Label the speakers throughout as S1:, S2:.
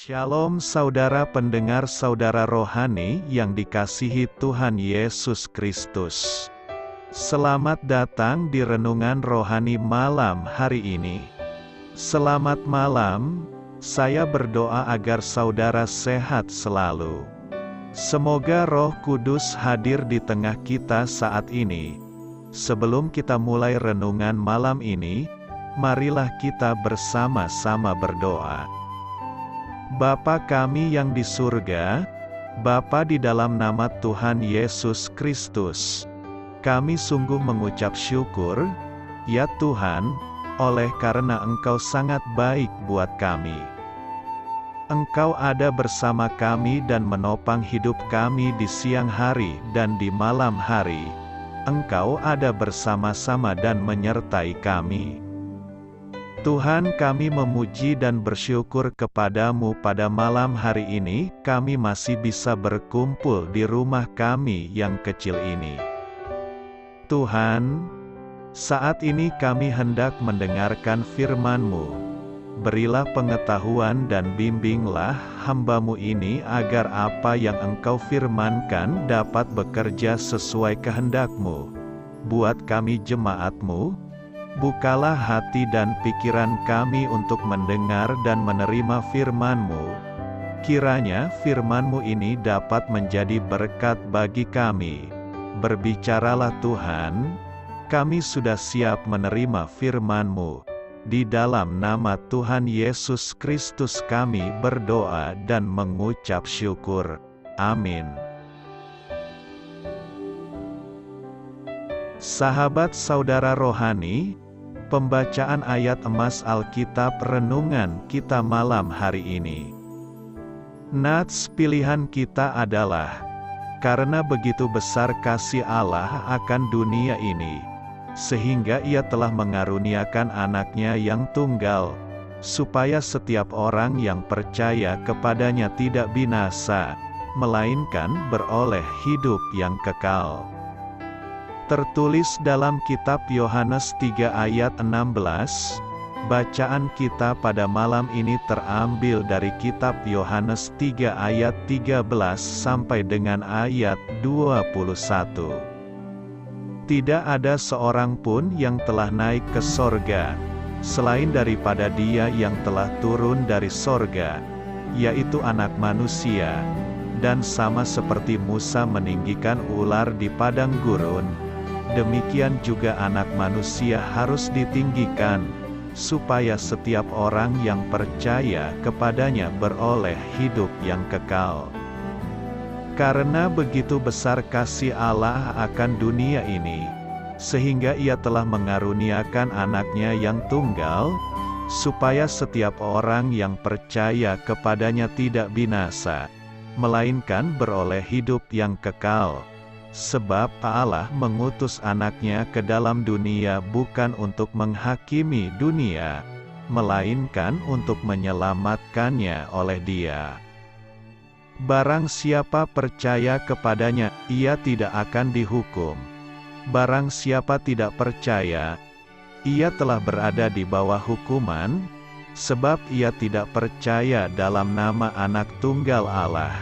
S1: Shalom saudara pendengar saudara rohani yang dikasihi Tuhan Yesus Kristus. Selamat datang di renungan rohani malam hari ini. Selamat malam, saya berdoa agar saudara sehat selalu. Semoga Roh Kudus hadir di tengah kita saat ini. Sebelum kita mulai renungan malam ini, marilah kita bersama-sama berdoa. Bapa kami yang di surga, Bapa di dalam nama Tuhan Yesus Kristus, kami sungguh mengucap syukur, ya Tuhan, oleh karena Engkau sangat baik buat kami. Engkau ada bersama kami dan menopang hidup kami di siang hari dan di malam hari. Engkau ada bersama-sama dan menyertai kami. Tuhan, kami memuji dan bersyukur kepadamu pada malam hari ini, kami masih bisa berkumpul di rumah kami yang kecil ini. Tuhan, saat ini kami hendak mendengarkan firman-Mu. Berilah pengetahuan dan bimbinglah hamba-Mu ini agar apa yang Engkau firmankan dapat bekerja sesuai kehendak-Mu. Buat kami jemaat-Mu, bukalah hati dan pikiran kami untuk mendengar dan menerima firman-Mu. Kiranya firman-Mu ini dapat menjadi berkat bagi kami. Berbicaralah Tuhan, kami sudah siap menerima firman-Mu. Di dalam nama Tuhan Yesus Kristus kami berdoa dan mengucap syukur. Amin. Sahabat saudara rohani, pembacaan ayat emas Alkitab renungan kita malam hari ini. Nats pilihan kita adalah, karena begitu besar kasih Allah akan dunia ini, sehingga Ia telah mengaruniakan anaknya yang tunggal, supaya setiap orang yang percaya kepadanya tidak binasa, melainkan beroleh hidup yang kekal. Tertulis dalam kitab Yohanes 3 ayat 16, bacaan kita pada malam ini terambil dari kitab Yohanes 3 ayat 13 sampai dengan ayat 21. Tidak ada seorang pun yang telah naik ke sorga, selain daripada Dia yang telah turun dari sorga, yaitu Anak Manusia, dan sama seperti Musa meninggikan ular di padang gurun, demikian juga Anak Manusia harus ditinggikan, supaya setiap orang yang percaya kepadanya beroleh hidup yang kekal. Karena begitu besar kasih Allah akan dunia ini, sehingga Ia telah mengaruniakan anaknya yang tunggal, supaya setiap orang yang percaya kepadanya tidak binasa, melainkan beroleh hidup yang kekal. Sebab Allah mengutus anaknya ke dalam dunia bukan untuk menghakimi dunia, melainkan untuk menyelamatkannya oleh Dia. Barang siapa percaya kepadanya, ia tidak akan dihukum. Barang siapa tidak percaya, ia telah berada di bawah hukuman, sebab ia tidak percaya dalam nama Anak Tunggal Allah.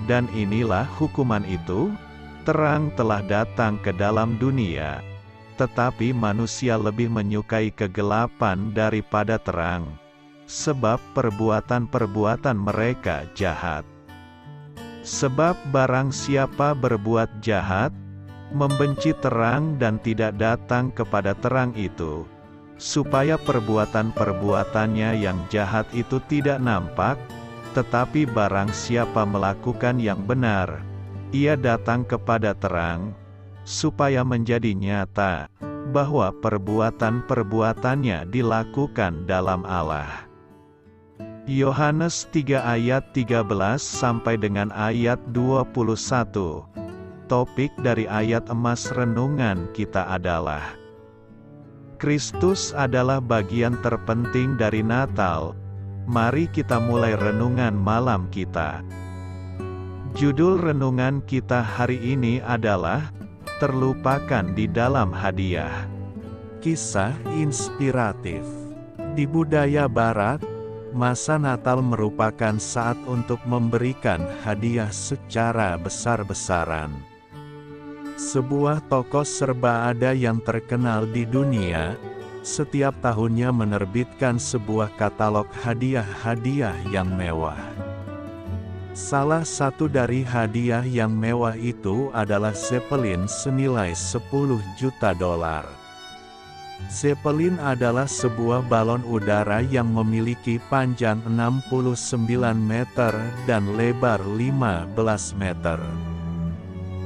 S1: Dan inilah hukuman itu, terang telah datang ke dalam dunia, tetapi manusia lebih menyukai kegelapan daripada terang, sebab perbuatan-perbuatan mereka jahat. Sebab barang siapa berbuat jahat, membenci terang dan tidak datang kepada terang itu, supaya perbuatan-perbuatannya yang jahat itu tidak nampak, tetapi barang siapa melakukan yang benar, ia datang kepada terang, supaya menjadi nyata, bahwa perbuatan-perbuatannya dilakukan dalam Allah. Yohanes 3 ayat 13 sampai dengan ayat 21. Topik dari ayat emas renungan kita adalah, Kristus adalah bagian terpenting dari Natal. Mari kita mulai renungan malam kita. Judul renungan kita hari ini adalah, Terlupakan di dalam Hadiah. Kisah inspiratif. Di budaya Barat, masa Natal merupakan saat untuk memberikan hadiah secara besar-besaran. Sebuah toko serba ada yang terkenal di dunia, setiap tahunnya menerbitkan sebuah katalog hadiah-hadiah yang mewah. Salah satu dari hadiah yang mewah itu adalah Zeppelin senilai $10 juta. Zeppelin adalah sebuah balon udara yang memiliki panjang 69 meter dan lebar 15 meter.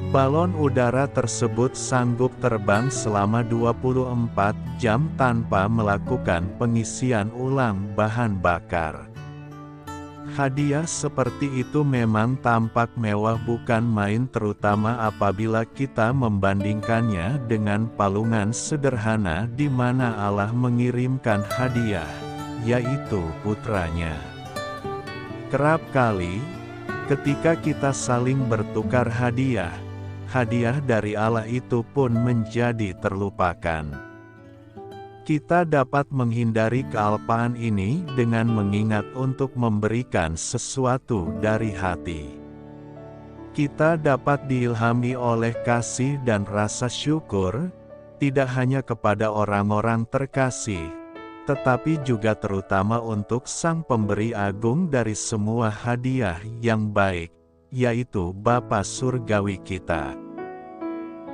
S1: Balon udara tersebut sanggup terbang selama 24 jam tanpa melakukan pengisian ulang bahan bakar. Hadiah seperti itu memang tampak mewah bukan main, terutama apabila kita membandingkannya dengan palungan sederhana di mana Allah mengirimkan hadiah, yaitu putranya. Kerap kali, ketika kita saling bertukar hadiah, hadiah dari Allah itu pun menjadi terlupakan. Kita dapat menghindari kealpaan ini dengan mengingat untuk memberikan sesuatu dari hati. Kita dapat diilhami oleh kasih dan rasa syukur, tidak hanya kepada orang-orang terkasih, tetapi juga terutama untuk Sang Pemberi Agung dari semua hadiah yang baik, yaitu Bapa Surgawi kita.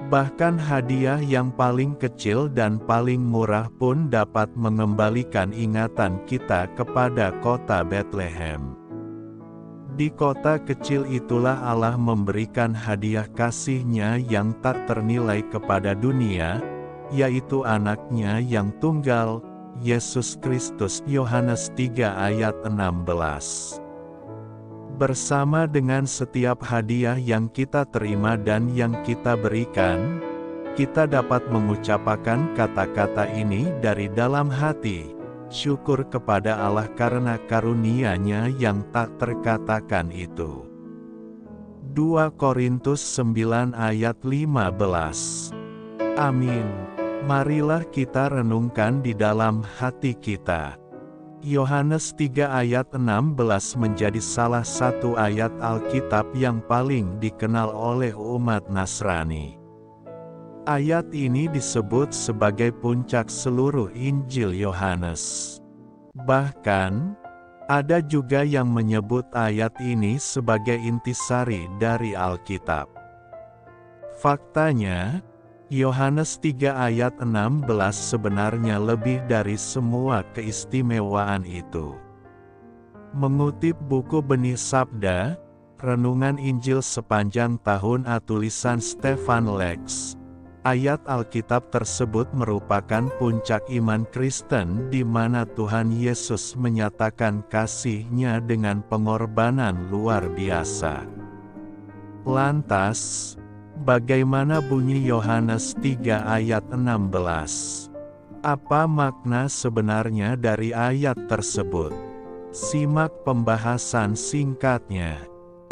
S1: Bahkan hadiah yang paling kecil dan paling murah pun dapat mengembalikan ingatan kita kepada kota Bethlehem. Di kota kecil itulah Allah memberikan hadiah kasih-Nya yang tak ternilai kepada dunia, yaitu Anak-Nya yang tunggal, Yesus Kristus. Yohanes 3 ayat 16. Bersama dengan setiap hadiah yang kita terima dan yang kita berikan, kita dapat mengucapkan kata-kata ini dari dalam hati, syukur kepada Allah karena karunia-Nya yang tak terkatakan itu. 2 Korintus 9 ayat 15. Amin. Marilah kita renungkan di dalam hati kita. Yohanes 3 ayat 16 menjadi salah satu ayat Alkitab yang paling dikenal oleh umat Nasrani. Ayat ini disebut sebagai puncak seluruh Injil Yohanes. Bahkan, ada juga yang menyebut ayat ini sebagai intisari dari Alkitab. Faktanya, Yohanes 3 ayat 16 sebenarnya lebih dari semua keistimewaan itu. Mengutip buku Benih Sabda, Renungan Injil Sepanjang Tahun tulisan Stefan Lex, ayat Alkitab tersebut merupakan puncak iman Kristen di mana Tuhan Yesus menyatakan kasih-Nya dengan pengorbanan luar biasa. Lantas, bagaimana bunyi Yohanes 3 ayat 16? Apa makna sebenarnya dari ayat tersebut? Simak pembahasan singkatnya.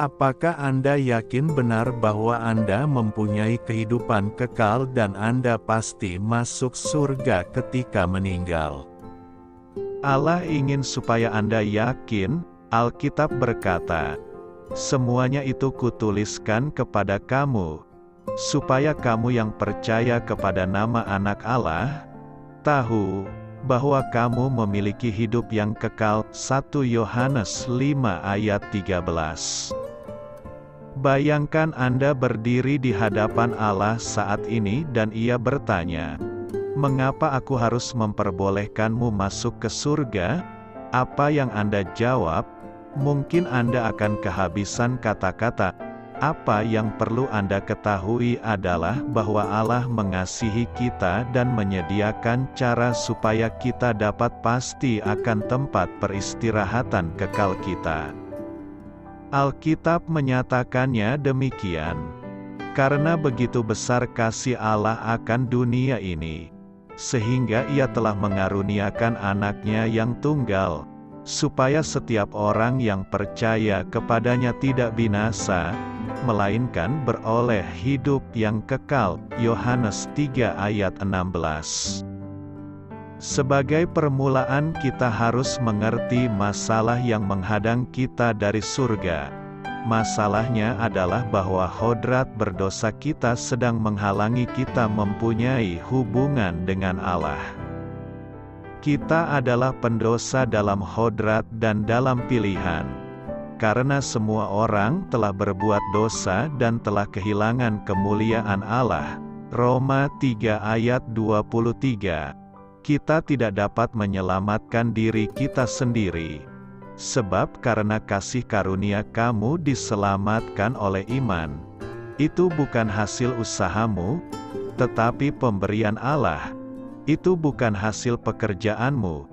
S1: Apakah Anda yakin benar bahwa Anda mempunyai kehidupan kekal dan Anda pasti masuk surga ketika meninggal? Allah ingin supaya Anda yakin. Alkitab berkata, "Semuanya itu kutuliskan kepada kamu, supaya kamu yang percaya kepada nama Anak Allah, tahu bahwa kamu memiliki hidup yang kekal." 1 Yohanes 5 ayat 13. Bayangkan Anda berdiri di hadapan Allah saat ini dan Ia bertanya, "Mengapa aku harus memperbolehkanmu masuk ke surga?" Apa yang Anda jawab? Mungkin Anda akan kehabisan kata-kata. Apa yang perlu Anda ketahui adalah bahwa Allah mengasihi kita dan menyediakan cara supaya kita dapat pasti akan tempat peristirahatan kekal kita. Alkitab menyatakannya demikian. Karena begitu besar kasih Allah akan dunia ini, sehingga Ia telah mengaruniakan Anak-Nya yang tunggal, supaya setiap orang yang percaya kepadanya tidak binasa, melainkan beroleh hidup yang kekal. Yohanes 3 ayat 16. Sebagai permulaan kita harus mengerti masalah yang menghadang kita dari surga. Masalahnya adalah bahwa hodrat berdosa kita sedang menghalangi kita mempunyai hubungan dengan Allah. Kita adalah pendosa dalam hodrat dan dalam pilihan. Karena semua orang telah berbuat dosa dan telah kehilangan kemuliaan Allah. Roma 3 ayat 23. Kita tidak dapat menyelamatkan diri kita sendiri. Sebab karena kasih karunia kamu diselamatkan oleh iman. Itu bukan hasil usahamu, tetapi pemberian Allah. Itu bukan hasil pekerjaanmu.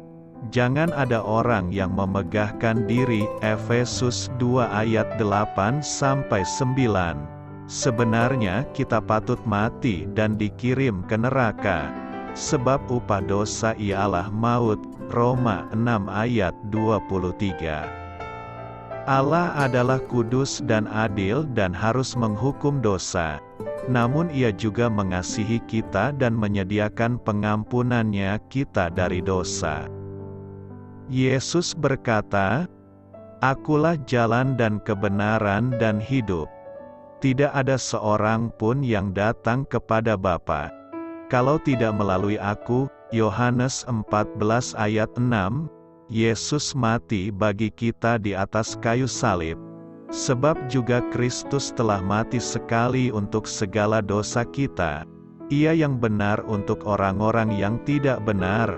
S1: Jangan ada orang yang memegahkan diri. Efesus 2 ayat 8-9. Sebenarnya kita patut mati dan dikirim ke neraka. Sebab upah dosa ialah maut. Roma 6 ayat 23. Allah adalah kudus dan adil dan harus menghukum dosa. Namun Ia juga mengasihi kita dan menyediakan pengampunannya kita dari dosa. Yesus berkata, "Akulah jalan dan kebenaran dan hidup. Tidak ada seorang pun yang datang kepada Bapa kalau tidak melalui aku." Yohanes 14 ayat 6. Yesus mati bagi kita di atas kayu salib. Sebab juga Kristus telah mati sekali untuk segala dosa kita. Ia yang benar untuk orang-orang yang tidak benar,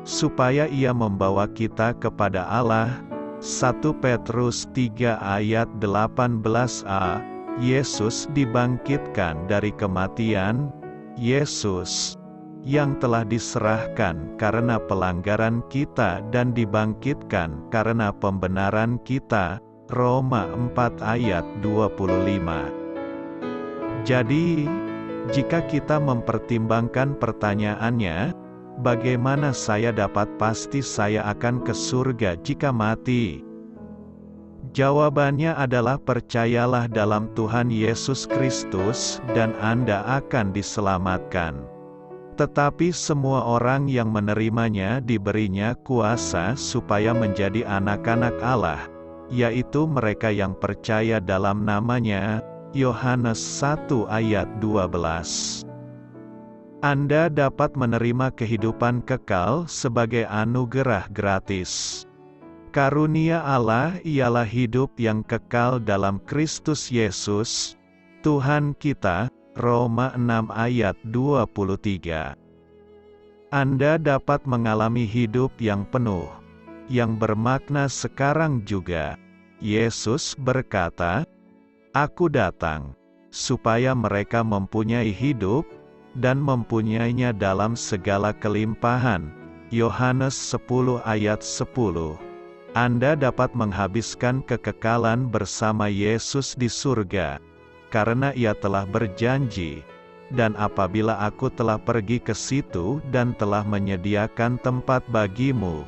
S1: supaya Ia membawa kita kepada Allah. 1 Petrus 3 ayat 18a. Yesus dibangkitkan dari kematian. Yesus yang telah diserahkan karena pelanggaran kita dan dibangkitkan karena pembenaran kita. Roma 4 ayat 25. Jadi, jika kita mempertimbangkan pertanyaannya, bagaimana saya dapat pasti saya akan ke surga jika mati? Jawabannya adalah percayalah dalam Tuhan Yesus Kristus dan Anda akan diselamatkan. Tetapi semua orang yang menerimanya diberinya kuasa supaya menjadi anak-anak Allah, yaitu mereka yang percaya dalam namanya. Yohanes 1 ayat 12. Anda dapat menerima kehidupan kekal sebagai anugerah gratis. Karunia Allah ialah hidup yang kekal dalam Kristus Yesus, Tuhan kita. Roma 6 ayat 23. Anda dapat mengalami hidup yang penuh, yang bermakna sekarang juga. Yesus berkata, "Aku datang, supaya mereka mempunyai hidup, dan mempunyainya dalam segala kelimpahan." Yohanes 10 ayat 10. Anda dapat menghabiskan kekekalan bersama Yesus di surga, karena Ia telah berjanji, "Dan apabila Aku telah pergi ke situ dan telah menyediakan tempat bagimu,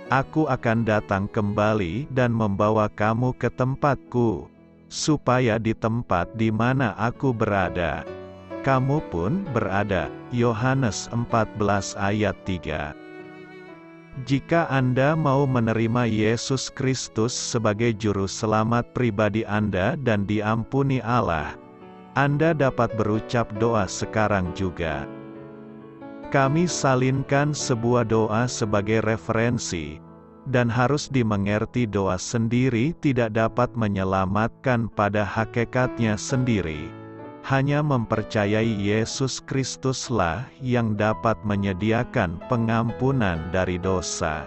S1: Aku akan datang kembali dan membawa kamu ke tempatku, supaya di tempat di mana Aku berada, kamu pun berada." Yohanes 14 ayat 3. Jika Anda mau menerima Yesus Kristus sebagai juru selamat pribadi Anda dan diampuni Allah, Anda dapat berucap doa sekarang juga. Kami salinkan sebuah doa sebagai referensi, dan harus dimengerti doa sendiri tidak dapat menyelamatkan pada hakikatnya sendiri. Hanya mempercayai Yesus Kristuslah yang dapat menyediakan pengampunan dari dosa.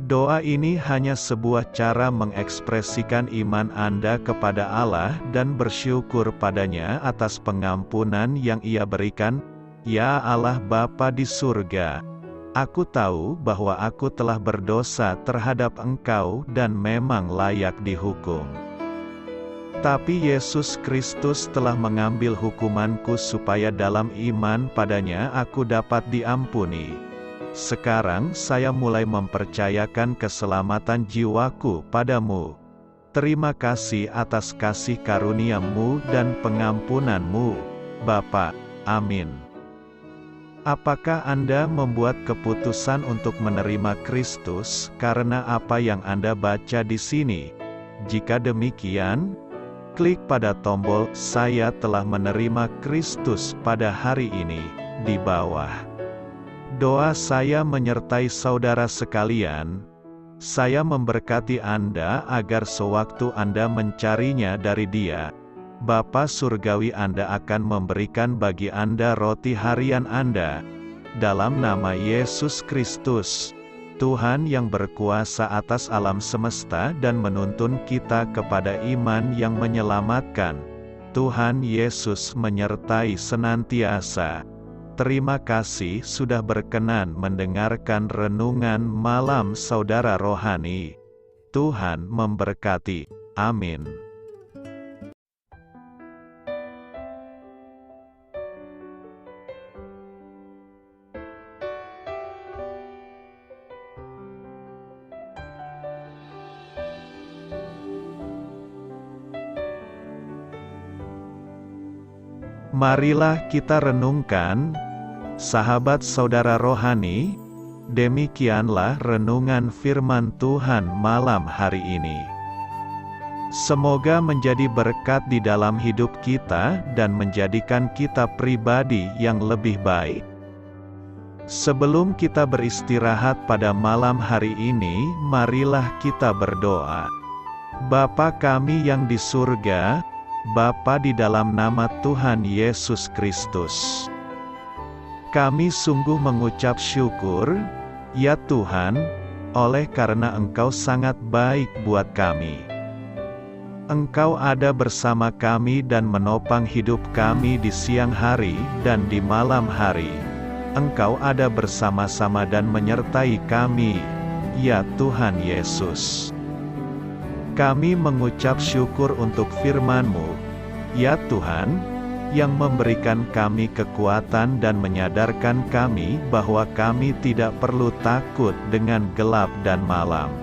S1: Doa ini hanya sebuah cara mengekspresikan iman Anda kepada Allah dan bersyukur padanya atas pengampunan yang Ia berikan. Ya Allah Bapa di surga, Aku tahu bahwa aku telah berdosa terhadap Engkau dan memang layak dihukum. Tapi Yesus Kristus telah mengambil hukumanku supaya dalam iman padanya aku dapat diampuni. Sekarang saya mulai mempercayakan keselamatan jiwaku padamu. Terima kasih atas kasih karunia-Mu dan pengampunan-Mu, Bapa. Amin. Apakah Anda membuat keputusan untuk menerima Kristus karena apa yang Anda baca di sini? Jika demikian, klik pada tombol "Saya telah menerima Kristus pada hari ini" di bawah. Doa saya menyertai saudara sekalian. Saya memberkati Anda agar sewaktu Anda mencarinya dari Dia, Bapa Surgawi Anda akan memberikan bagi Anda roti harian Anda. Dalam nama Yesus Kristus, Tuhan yang berkuasa atas alam semesta dan menuntun kita kepada iman yang menyelamatkan, Tuhan Yesus menyertai senantiasa. Terima kasih sudah berkenan mendengarkan renungan malam saudara rohani. Tuhan memberkati. Amin. Marilah kita renungkan, sahabat saudara rohani, demikianlah renungan firman Tuhan malam hari ini. Semoga menjadi berkat di dalam hidup kita dan menjadikan kita pribadi yang lebih baik. Sebelum kita beristirahat pada malam hari ini, marilah kita berdoa. Bapa kami yang di surga, Bapa di dalam nama Tuhan Yesus Kristus, kami sungguh mengucap syukur, ya Tuhan, oleh karena Engkau sangat baik buat kami. Engkau ada bersama kami dan menopang hidup kami di siang hari dan di malam hari. Engkau ada bersama-sama dan menyertai kami, ya Tuhan Yesus. Kami mengucap syukur untuk firman-Mu, ya Tuhan, yang memberikan kami kekuatan dan menyadarkan kami bahwa kami tidak perlu takut dengan gelap dan malam.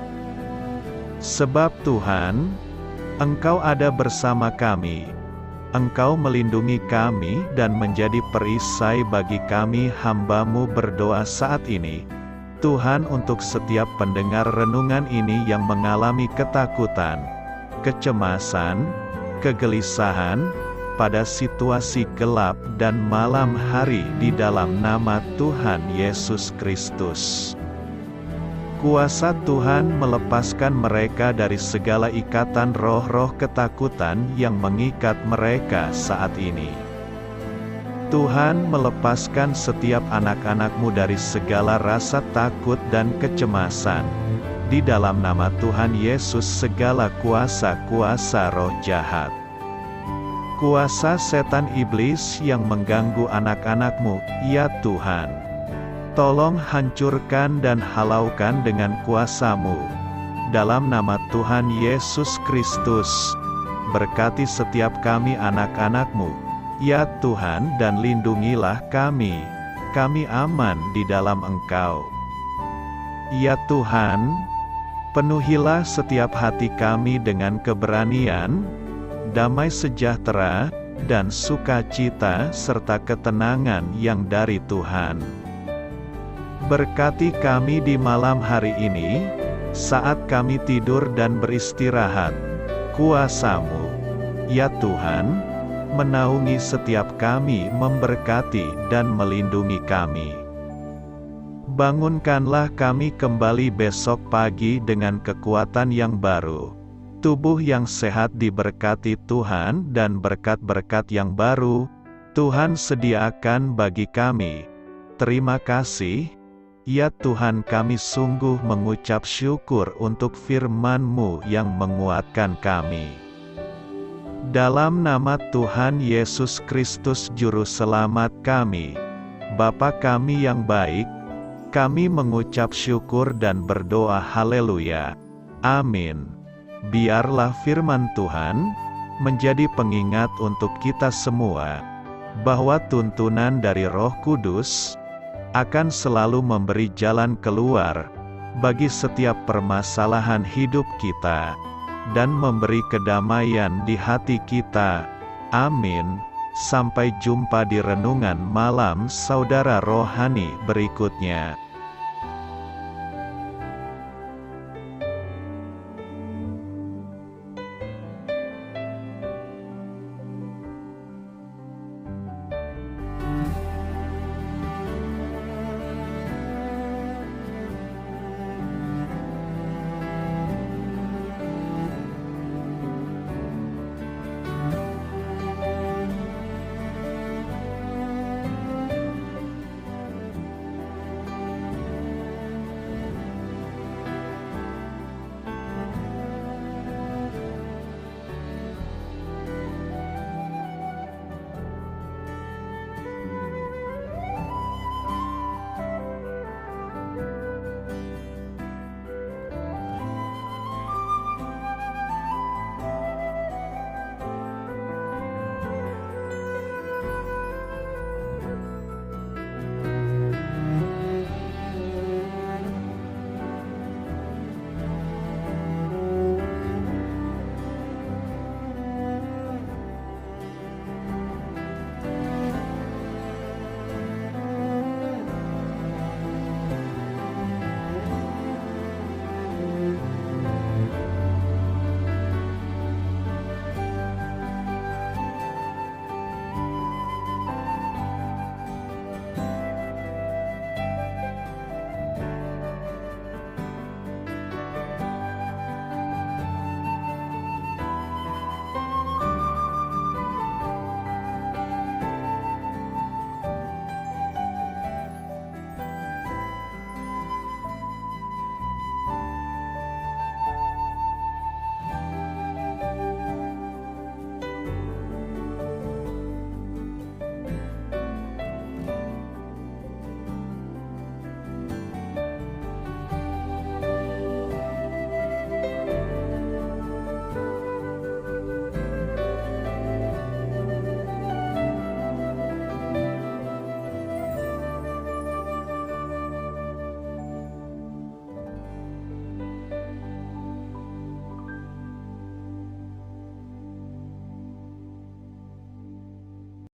S1: Sebab Tuhan, Engkau ada bersama kami. Engkau melindungi kami dan menjadi perisai bagi kami hamba-Mu berdoa saat ini. Tuhan, untuk setiap pendengar renungan ini yang mengalami ketakutan, kecemasan, kegelisahan, pada situasi gelap dan malam hari di dalam nama Tuhan Yesus Kristus. Kuasa Tuhan melepaskan mereka dari segala ikatan roh-roh ketakutan yang mengikat mereka saat ini. Tuhan melepaskan setiap anak-anak-Mu dari segala rasa takut dan kecemasan. Di dalam nama Tuhan Yesus segala kuasa-kuasa roh jahat, kuasa setan iblis yang mengganggu anak-anak-Mu, ya Tuhan, tolong hancurkan dan halaukan dengan kuasa-Mu. Dalam nama Tuhan Yesus Kristus, berkati setiap kami anak-anak-Mu, ya Tuhan, dan lindungilah kami. Kami aman di dalam Engkau. Ya Tuhan, penuhilah setiap hati kami dengan keberanian, damai sejahtera, dan sukacita serta ketenangan yang dari Tuhan. Berkati kami di malam hari ini, saat kami tidur dan beristirahat. Kuasa-Mu, ya Tuhan, menaungi setiap kami, memberkati dan melindungi kami. Bangunkanlah kami kembali besok pagi dengan kekuatan yang baru, tubuh yang sehat diberkati Tuhan, dan berkat-berkat yang baru Tuhan sediakan bagi kami. Terima kasih, ya Tuhan, kami sungguh mengucap syukur untuk firman-Mu yang menguatkan kami. Dalam nama Tuhan Yesus Kristus Juru Selamat kami, Bapa kami yang baik, kami mengucap syukur dan berdoa haleluya. Amin. Biarlah firman Tuhan menjadi pengingat untuk kita semua, bahwa tuntunan dari Roh Kudus akan selalu memberi jalan keluar bagi setiap permasalahan hidup kita, dan memberi kedamaian di hati kita. Amin. Sampai jumpa di renungan malam saudara rohani berikutnya.